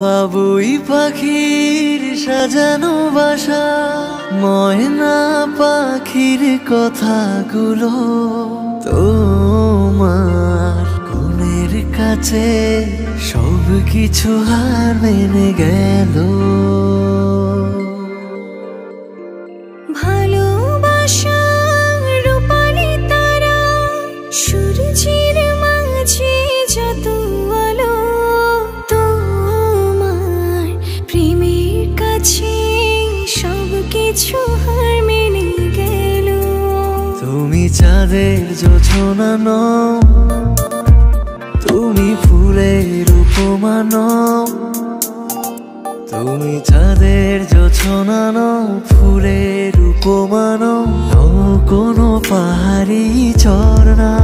বাবুই পাখির সাজানো বাসা, ময়না পাখির কথাগুলো তোমার গুণের কাছে সব কিছু হার মেনে গেল। ভালোবাসা রূপালি তারা, সূর্যের মাঝে যত আলো, তোমার প্রেমের কাছে সব কিছু হার মেনে গেল। তুমি চাঁদের জোছনা নও, তুমি ফুলের উপমা নও। তুমি চাঁদের জোছনা নও, ফুলের উপমা নও, কোনো পাহাড়ি ঝর্ণা।